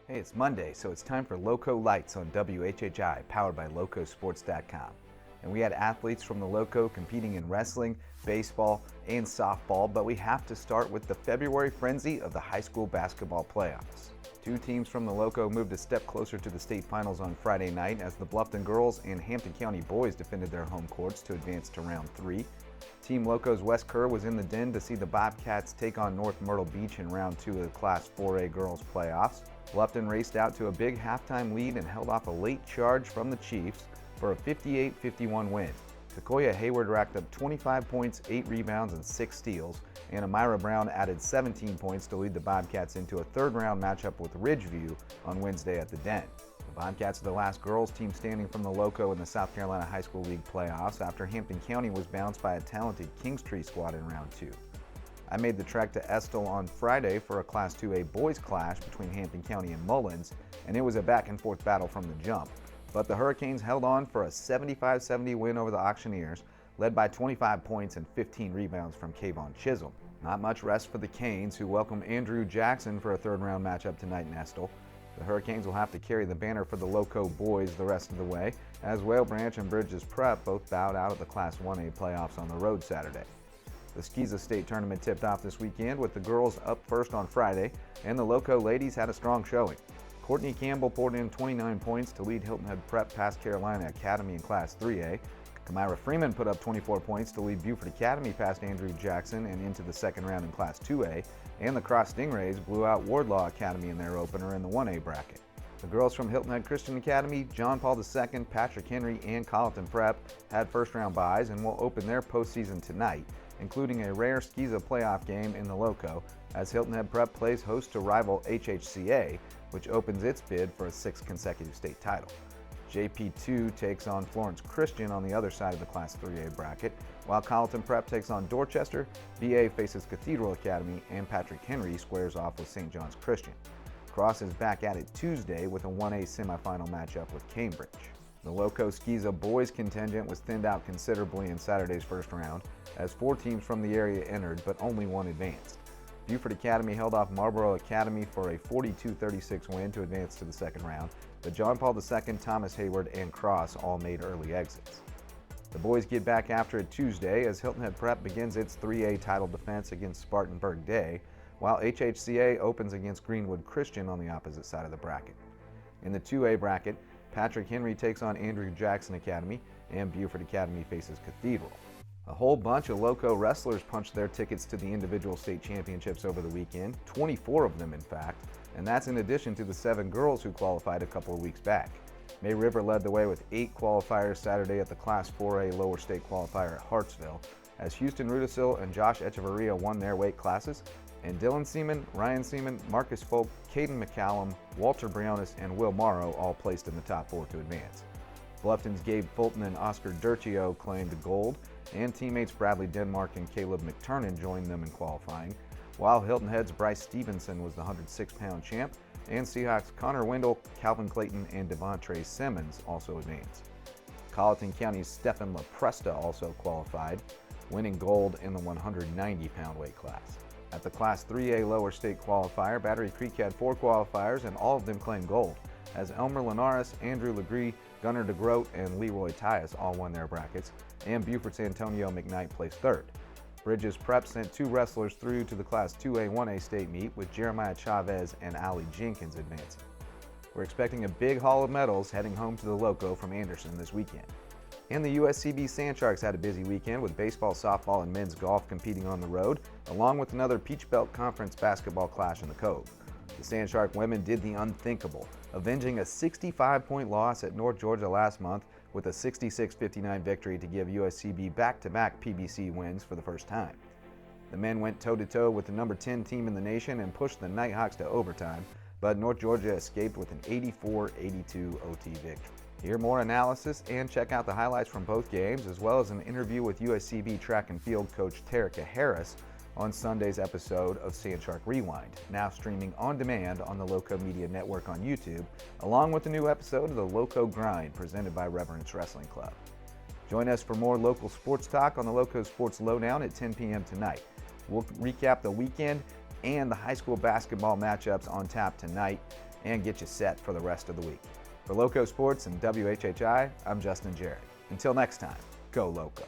Hey, it's Monday, so it's time for Lowco Lights on WHHI, powered by LowcoSports.com. And we had athletes from the Lowco competing in wrestling, baseball, and softball, but we have to start with the February frenzy of the high school basketball playoffs. Two teams from the Lowco moved a step closer to the state finals on Friday night as the Bluffton girls and Hampton County boys defended their home courts to advance to round 3. Team Lowco's Wes Kerr was in the den to see the Bobcats take on North Myrtle Beach in round 2 of the Class 4A girls playoffs. Bluffton raced out to a big halftime lead and held off a late charge from the Chiefs for a 58-51 win. Tacoya Heyward racked up 25 points, 8 rebounds, and 6 steals, and Amirah Brown added 17 points to lead the Bobcats into a third-round matchup with Ridgeview on Wednesday at the Den. The Bobcats are the last girls team standing from the Lowco in the South Carolina High School League playoffs after Hampton County was bounced by a talented Kingstree squad in round 2. I made the trek to Estill on Friday for a Class 2A boys clash between Hampton County and Mullins, and it was a back-and-forth battle from the jump. But the Hurricanes held on for a 75-70 win over the Auctioneers, led by 25 points and 15 rebounds from Kayvon Chisholm. Not much rest for the Canes, who welcome Andrew Jackson for a third-round matchup tonight in Estill. The Hurricanes will have to carry the banner for the Lowco boys the rest of the way, as Whale Branch and Bridges Prep both bowed out of the Class 1A playoffs on the road Saturday. The Skeeza State Tournament tipped off this weekend with the girls up first on Friday, and the Lowco ladies had a strong showing. Courtney Campbell poured in 29 points to lead Hilton Head Prep past Carolina Academy in Class 3A. Kamira Freeman put up 24 points to lead Buford Academy past Andrew Jackson and into the second round in Class 2A, and the Cross Stingrays blew out Wardlaw Academy in their opener in the 1A bracket. The girls from Hilton Head Christian Academy, John Paul II, Patrick Henry, and Colleton Prep had first-round byes and will open their postseason tonight, including a rare Skeeza playoff game in the Lowco, as Hilton Head Prep plays host to rival HHCA, which opens its bid for a 6th consecutive state title. JP2 takes on Florence Christian on the other side of the Class 3A bracket, while Colleton Prep takes on Dorchester, BA faces Cathedral Academy, and Patrick Henry squares off with St. John's Christian. Cross is back at it Tuesday with a 1A semifinal matchup with Cambridge. The Lowco Skeeza boys contingent was thinned out considerably in Saturday's first round, as 4 teams from the area entered, but only 1 advanced. Buford Academy held off Marlboro Academy for a 42-36 win to advance to the second round, but John Paul II, Thomas Heyward, and Cross all made early exits. The boys get back after it Tuesday as Hilton Head Prep begins its 3A title defense against Spartanburg Day, while HHCA opens against Greenwood Christian on the opposite side of the bracket. In the 2A bracket, Patrick Henry takes on Andrew Jackson Academy, and Buford Academy faces Cathedral. A whole bunch of Lowco wrestlers punched their tickets to the individual state championships over the weekend, 24 of them in fact, and that's in addition to the 7 girls who qualified a couple of weeks back. May River led the way with 8 qualifiers Saturday at the Class 4A lower state qualifier at Hartsville, as Houston Rudisil and Josh Echeverria won their weight classes, and Dylan Seaman, Ryan Seaman, Marcus Folk, Caden McCallum, Walter Briones, and Will Morrow all placed in the top 4 to advance. Bluffton's Gabe Fulton and Oscar Durchio claimed gold, and teammates Bradley Denmark and Caleb McTurnan joined them in qualifying, while Hilton Head's Bryce Stevenson was the 106-pound champ, and Seahawks' Connor Wendell, Calvin Clayton, and Devontre Simmons also advanced. Colleton County's Stephen LaPresta also qualified, winning gold in the 190-pound weight class. At the Class 3A lower state qualifier, Battery Creek had 4 qualifiers and all of them claimed gold, as Elmer Linares, Andrew Legree, Gunnar DeGroat, and Leroy Tyus all won their brackets, and Buford's Antonio McKnight placed 3rd. Bridges Prep sent 2 wrestlers through to the Class 2A 1A state meet, with Jeremiah Chavez and Ali Jenkins advancing. We're expecting a big haul of medals heading home to the Lowco from Anderson this weekend. And the USCB Sandsharks had a busy weekend with baseball, softball, and men's golf competing on the road, along with another Peach Belt Conference basketball clash in the Cove. The Sandshark women did the unthinkable, avenging a 65-point loss at North Georgia last month with a 66-59 victory to give USCB back-to-back PBC wins for the first time. The men went toe-to-toe with the number 10 team in the nation and pushed the Nighthawks to overtime, but North Georgia escaped with an 84-82 OT victory. Hear more analysis and check out the highlights from both games, as well as an interview with USCB track and field coach Terica Harris on Sunday's episode of Sandshark Rewind, now streaming on demand on the Lowco Media Network on YouTube, along with a new episode of the Lowco Grind presented by Reverence Wrestling Club. Join us for more local sports talk on the Lowco Sports Lowdown at 10 p.m. tonight. We'll recap the weekend and the high school basketball matchups on tap tonight. and get you set for the rest of the week. For Lowco Sports and WHHI, I'm Justin Jarrett. Until next time, go Lowco.